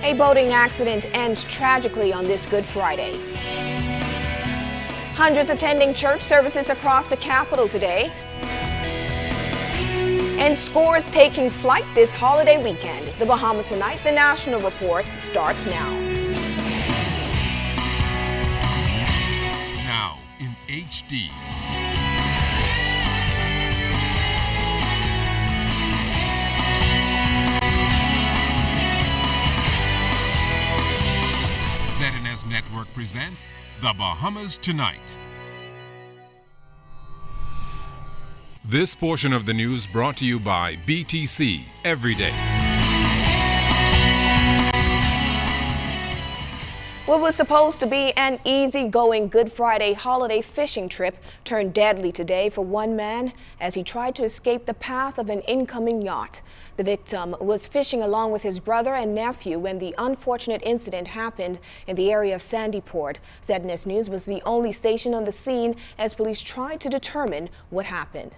A boating accident ends tragically on this Good Friday. Hundreds attending church services across the capital today. And scores taking flight this holiday weekend. The Bahamas Tonight, the national report starts now. Now in HD. ZNS Network presents The Bahamas Tonight. This portion of the news brought to you by BTC Every Day. What was supposed to be an easygoing Good Friday holiday fishing trip turned deadly today for one man as he tried to escape the path of an incoming yacht. The victim was fishing along with his brother and nephew when the unfortunate incident happened in the area of Sandyport. ZNS News was the only station on the scene as police tried to determine what happened.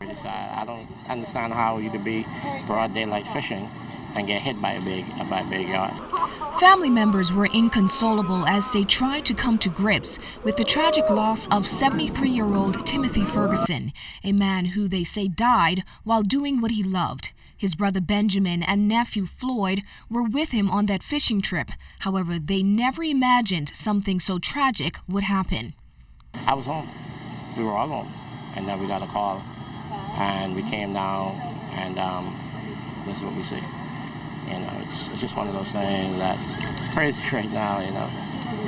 I don't understand how you could be broad daylight fishing and get hit by a big yacht. Family members were inconsolable as they tried to come to grips with the tragic loss of 73-year-old Timothy Ferguson, a man who they say died while doing what he loved. His brother Benjamin and nephew Floyd were with him on that fishing trip. However, they never imagined something so tragic would happen. I was home. We were all home. And then we got a call. And we came down, and this is what we see. You know, it's just one of those things that's crazy right now, you know.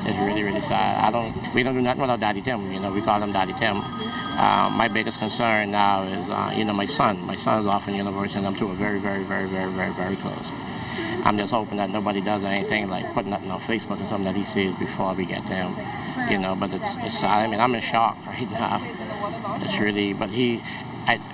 It's really, really sad. We don't do nothing without Daddy Tim, you know. We call him Daddy Tim. My biggest concern now is, my son. My son's off in university, and I'm two are very, very, very, very, very, very close. I'm just hoping that nobody does anything like put nothing on Facebook or something that he sees before we get to him, you know. But it's sad. I mean, I'm in shock right now. It's really, but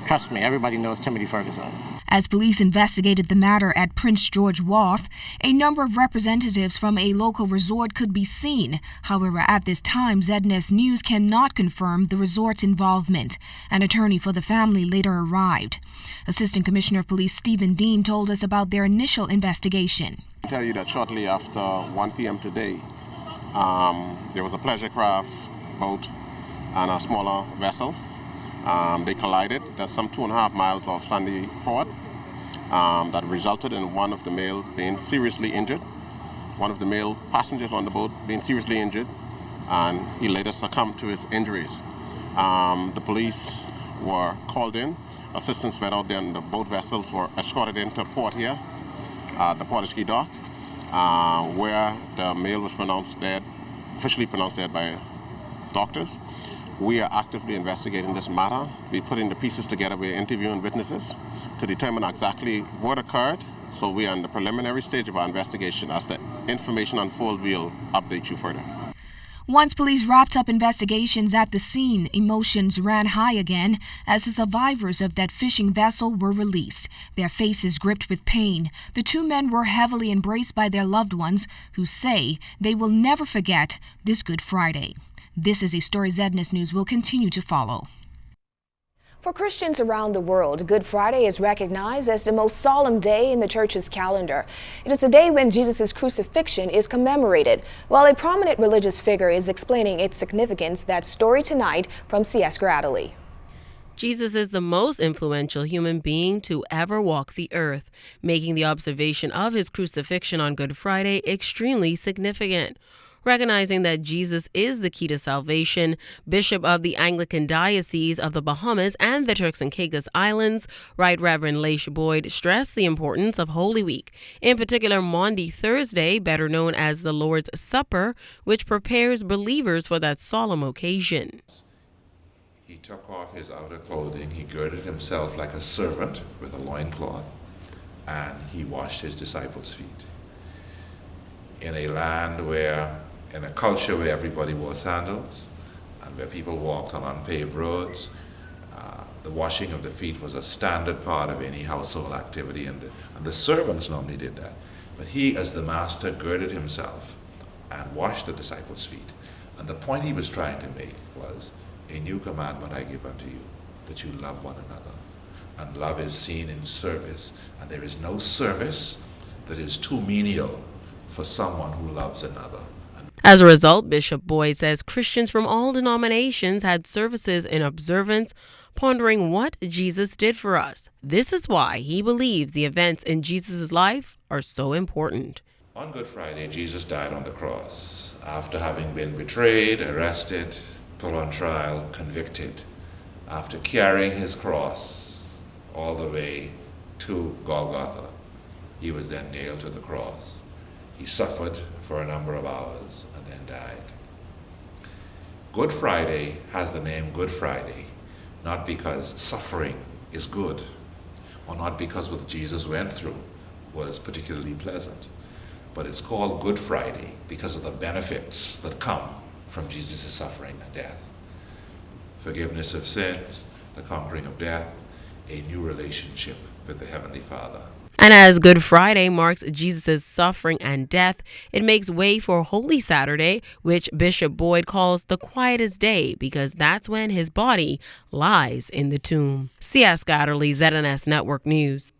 trust me, everybody knows Timothy Ferguson. As police investigated the matter at Prince George Wharf, a number of representatives from a local resort could be seen. However, at this time, ZNS News cannot confirm the resort's involvement. An attorney for the family later arrived. Assistant Commissioner of Police Stephen Dean told us about their initial investigation. I'll tell you that shortly after 1 p.m. today, there was a pleasure craft boat and a smaller vessel. They collided. That's some 2.5 miles off Sandy Port. That resulted in one of the males being seriously injured. One of the male passengers on the boat being seriously injured, and he later succumbed to his injuries. The police were called in. Assistance went out there, and the boat vessels were escorted into port here, the Portishead Dock, where the male was officially pronounced dead by doctors. We are actively investigating this matter. We're putting the pieces together. We're interviewing witnesses to determine exactly what occurred. So we are in the preliminary stage of our investigation. As the information unfolds, we'll update you further. Once police wrapped up investigations at the scene, emotions ran high again as the survivors of that fishing vessel were released, their faces gripped with pain. The two men were heavily embraced by their loved ones who say they will never forget this Good Friday. This is a story ZNS News will continue to follow. For Christians around the world, Good Friday is recognized as the most solemn day in the church's calendar. It is the day when Jesus' crucifixion is commemorated. While a prominent religious figure is explaining its significance, that story tonight from C.S. Gradley. Jesus is the most influential human being to ever walk the earth, making the observation of his crucifixion on Good Friday extremely significant. Recognizing that Jesus is the key to salvation, Bishop of the Anglican Diocese of the Bahamas and the Turks and Caicos Islands, Right Reverend Leish Boyd, stressed the importance of Holy Week, in particular Maundy Thursday, better known as the Lord's Supper, which prepares believers for that solemn occasion. He took off his outer clothing, he girded himself like a servant with a loincloth, and he washed his disciples' feet. In a land in a culture where everybody wore sandals and where people walked on unpaved roads, the washing of the feet was a standard part of any household activity, and the servants normally did that. But he, as the master, girded himself and washed the disciples' feet. And the point he was trying to make was, a new commandment I give unto you, that you love one another. And love is seen in service, and there is no service that is too menial for someone who loves another. As a result, Bishop Boyd says Christians from all denominations had services in observance, pondering what Jesus did for us. This is why he believes the events in Jesus' life are so important. On Good Friday, Jesus died on the cross after having been betrayed, arrested, put on trial, convicted. After carrying his cross all the way to Golgotha, he was then nailed to the cross. He suffered for a number of hours and then died. Good Friday has the name Good Friday, not because suffering is good, or not because what Jesus went through was particularly pleasant, but it's called Good Friday because of the benefits that come from Jesus' suffering and death. Forgiveness of sins, the conquering of death, a new relationship with the Heavenly Father. And as Good Friday marks Jesus' suffering and death, it makes way for Holy Saturday, which Bishop Boyd calls the quietest day because that's when his body lies in the tomb. C.S. Gatterly, ZNS Network News.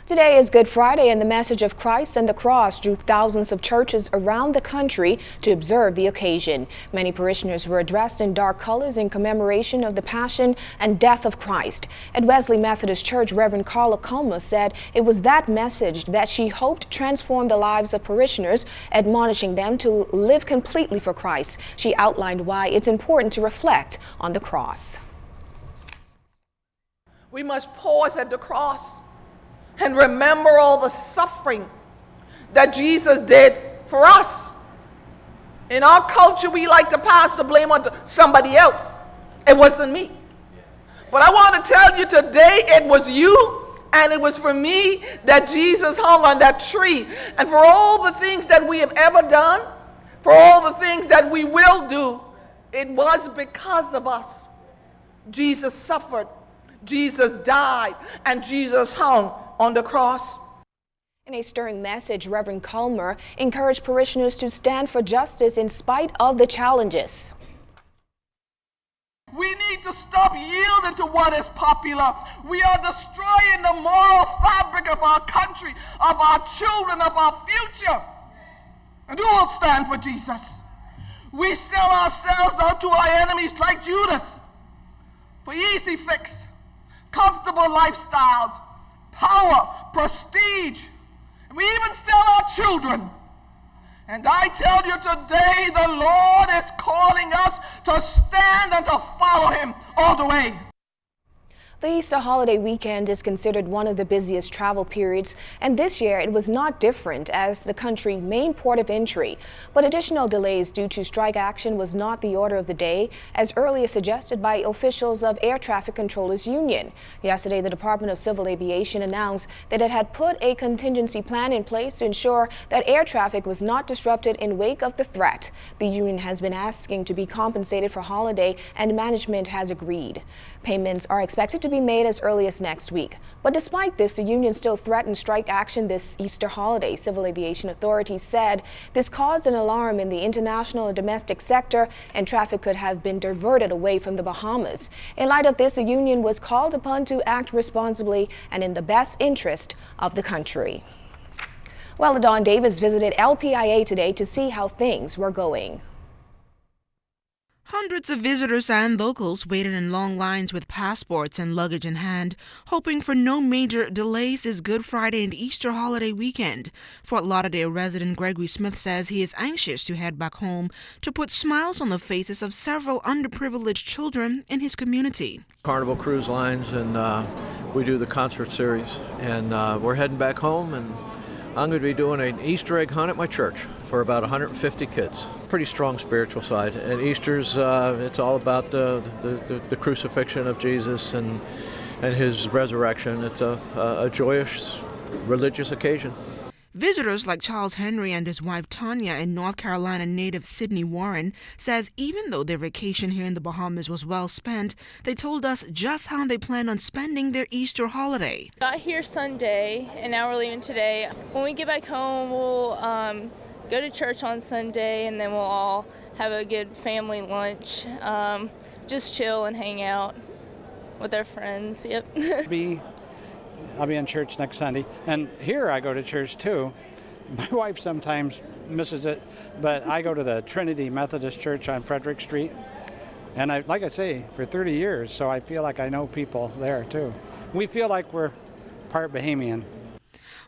Today is Good Friday, and the message of Christ and the cross drew thousands of churches around the country to observe the occasion. Many parishioners were dressed in dark colors in commemoration of the passion and death of Christ. At Wesley Methodist Church, Reverend Carla Culmer said it was that message that she hoped transformed the lives of parishioners, admonishing them to live completely for Christ. She outlined why it's important to reflect on the cross. We must pause at the cross and remember all the suffering that Jesus did for us. In our culture, we like to pass the blame on to somebody else. It wasn't me. But I want to tell you today, it was you and it was for me that Jesus hung on that tree. And for all the things that we have ever done, for all the things that we will do, it was because of us. Jesus suffered, Jesus died, and Jesus hung on the cross. In a stirring message, Reverend Culmer encouraged parishioners to stand for justice in spite of the challenges. We need to stop yielding to what is popular. We are destroying the moral fabric of our country, of our children, of our future. And who will stand for Jesus? We sell ourselves out to our enemies like Judas for easy fix, comfortable lifestyles, power, prestige. We even sell our children. And I tell you today, the Lord is calling us to stand and to follow him all the way. The Easter holiday weekend is considered one of the busiest travel periods, and this year it was not different as the country's main port of entry. But additional delays due to strike action was not the order of the day, as earlier suggested by officials of Air Traffic Controllers Union. Yesterday, the Department of Civil Aviation announced that it had put a contingency plan in place to ensure that air traffic was not disrupted in wake of the threat. The union has been asking to be compensated for holiday, and management has agreed. Payments are expected to be made as early as next week. But despite this, the union still threatened strike action this Easter holiday. Civil aviation authorities said this caused an alarm in the international and domestic sector, and traffic could have been diverted away from the Bahamas. In light of this, the union was called upon to act responsibly and in the best interest of the country. Well, Dawn Davis visited LPIA today to see how things were going. Hundreds of visitors and locals waited in long lines with passports and luggage in hand, hoping for no major delays this Good Friday and Easter holiday weekend. Fort Lauderdale resident Gregory Smith says he is anxious to head back home to put smiles on the faces of several underprivileged children in his community. Carnival Cruise Lines, and we do the concert series, and we're heading back home, and I'm going to be doing an Easter egg hunt at my church for about 150 kids. Pretty strong spiritual side. And Easter's, it's all about the crucifixion of Jesus and his resurrection. It's a joyous religious occasion. Visitors like Charles Henry and his wife Tanya and North Carolina native Sydney Warren says even though their vacation here in the Bahamas was well spent, they told us just how they plan on spending their Easter holiday. Got here Sunday and now we're leaving today. When we get back home, we'll go to church on Sunday, and then we'll all have a good family lunch, just chill and hang out with our friends. Yep. Be I'll be in church next Sunday. And here I go to church too. My wife sometimes misses it, but I go to the Trinity Methodist Church on Frederick Street. And like I say, for 30 years, so I feel like I know people there too. We feel like we're part Bahamian.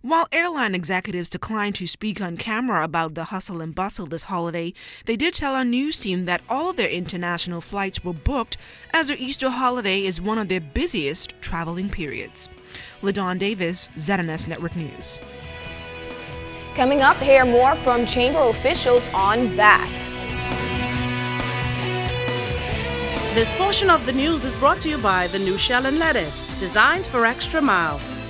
While airline executives declined to speak on camera about the hustle and bustle this holiday, they did tell our news team that all of their international flights were booked as their Easter holiday is one of their busiest traveling periods. LaDawn Davis, ZNS Network News. Coming up, hear more from chamber officials on that. This portion of the news is brought to you by the new Shell and Letty, designed for extra miles.